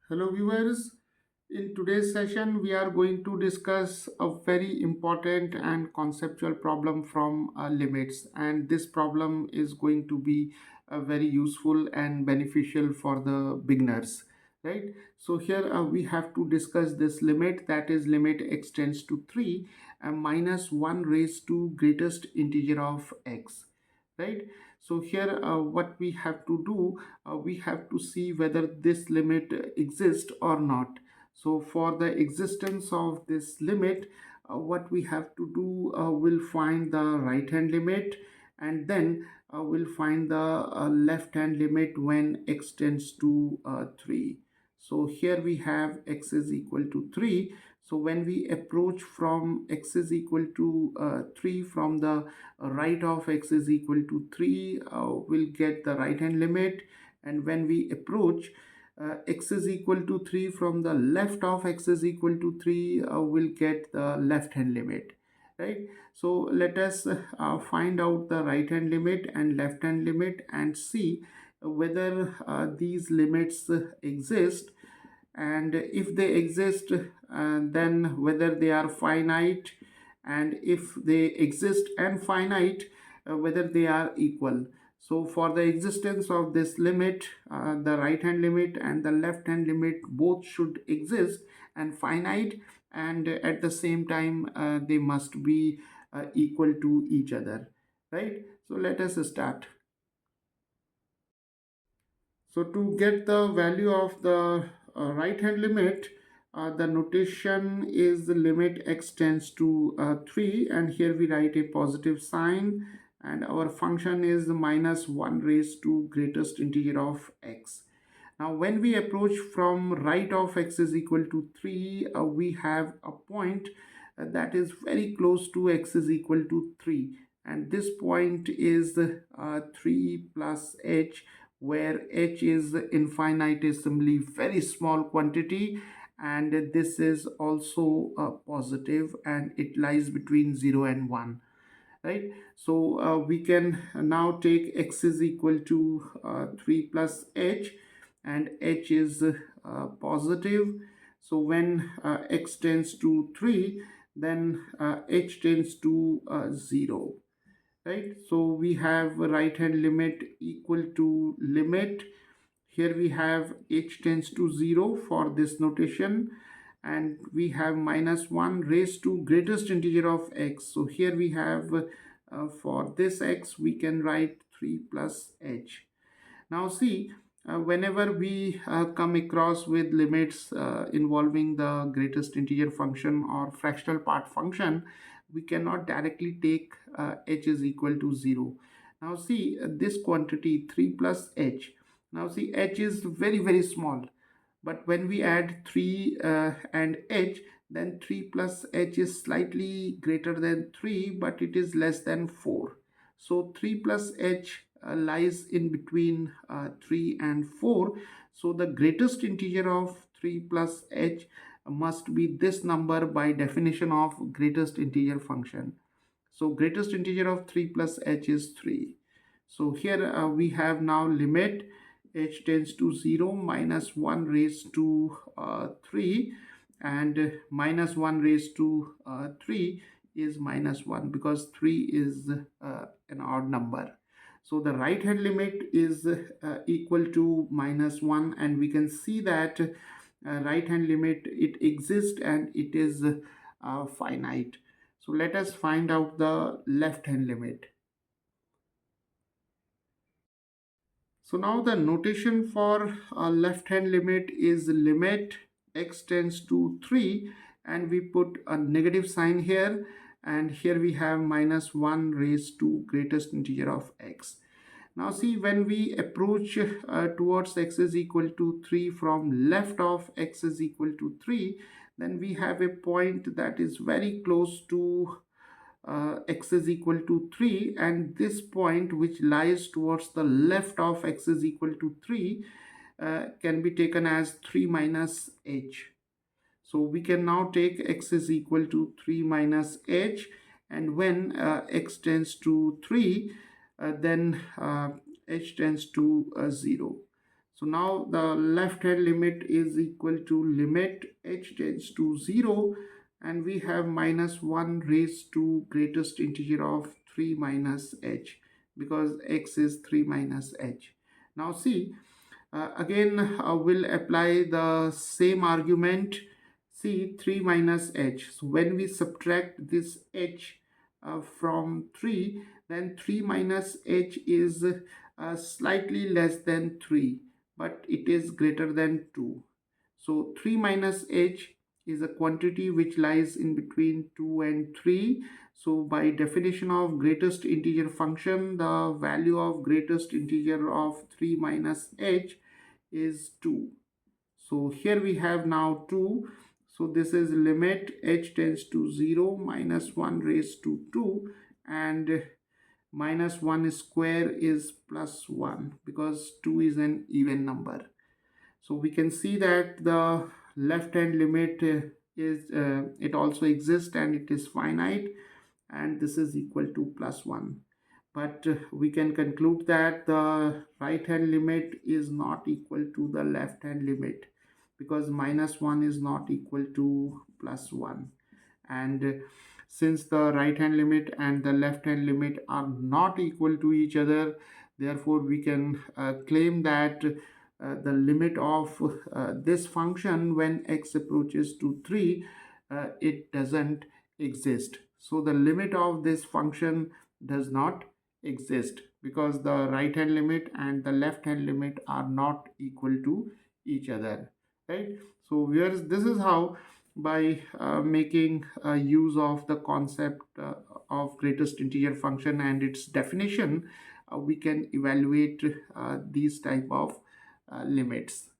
Hello, viewers. In today's session, we are going to discuss a very important and conceptual problem from limits, and this problem is going to be very useful and beneficial for the beginners, right? So here we have to discuss this limit, that is limit x tends to 3 and minus 1 raised to greatest integer of x, right? So here what we have to do, we have to see whether this limit exists or not. So for the existence of this limit, what we have to do, we'll find the right hand limit, and then we'll find the left hand limit when x tends to 3. So here we have x is equal to 3. So when we approach from x is equal to 3, from the right of x is equal to 3, we'll get the right hand limit. And when we approach x is equal to 3 from the left of x is equal to 3, we'll get the left hand limit, right? So let us find out the right hand limit and left hand limit and see whether these limits exist, and if they exist, then whether they are finite, and if they exist and finite, whether they are equal. So for the existence of this limit, the right hand limit and the left hand limit both should exist and finite, and at the same time they must be equal to each other, right? So let us start. So to get the value of the right hand limit, the notation is the limit x tends to 3, and here we write a positive sign, and our function is minus 1 raised to greatest integer of x. Now when we approach from right of x is equal to 3, we have a point that is very close to x is equal to 3, and this point is 3 plus h, where h is infinitesimally very small quantity, and this is also positive, and it lies between 0 and 1, right? So we can now take x is equal to 3 plus h, and h is positive. So when x tends to 3, then h tends to 0, right? So we have right hand limit equal to limit. Here we have h tends to 0 for this notation, and we have minus 1 raised to greatest integer of x. So here we have for this x we can write 3 plus h. Now see, whenever we come across with limits involving the greatest integer function or fractional part function, we cannot directly take h is equal to 0. Now see, this quantity 3 plus h. Now see, h is very small, but when we add 3 and h, then 3 plus h is slightly greater than 3, but it is less than 4. So 3 plus h lies in between 3 and 4. So the greatest integer of 3 plus h must be this number by definition of greatest integer function. So greatest integer of 3 plus h is 3. So here we have now limit h tends to 0 minus 1 raised to 3, and minus 1 raised to 3 is minus 1, because 3 is an odd number. So the right hand limit is equal to minus 1, and we can see that right hand limit, it exists and it is finite. So let us find out the left hand limit. So now the notation for left hand limit is limit x tends to 3, and we put a negative sign here, and here we have minus 1 raised to greatest integer of x. Now see, when we approach towards x is equal to 3 from left of x is equal to 3, then we have a point that is very close to x is equal to 3, and this point which lies towards the left of x is equal to 3 can be taken as 3 minus h. So we can now take x is equal to 3 minus h, and when x tends to 3, then h tends to 0. So now the left hand limit is equal to limit h tends to 0, and we have minus 1 raised to greatest integer of 3 minus h, because x is 3 minus h. Now see, again we'll apply the same argument. See, 3 minus h. So when we subtract this h from 3, then 3 minus h is slightly less than 3, but it is greater than 2. So 3 minus h is a quantity which lies in between 2 and 3. So by definition of greatest integer function, the value of greatest integer of 3 minus h is 2. So here we have now 2. So this is limit h tends to 0 minus 1 raised to 2, and minus 1 square is plus 1, because 2 is an even number. So we can see that the left hand limit is it also exists and it is finite, and this is equal to plus 1. But we can conclude that the right hand limit is not equal to the left hand limit, because minus 1 is not equal to plus 1. And since the right hand limit and the left hand limit are not equal to each other, therefore we can claim that the limit of this function when x approaches to 3, it doesn't exist. So the limit of this function does not exist, because the right hand limit and the left hand limit are not equal to each other, right? So this is how, by making use of the concept of greatest integer function and its definition, we can evaluate these type of limits.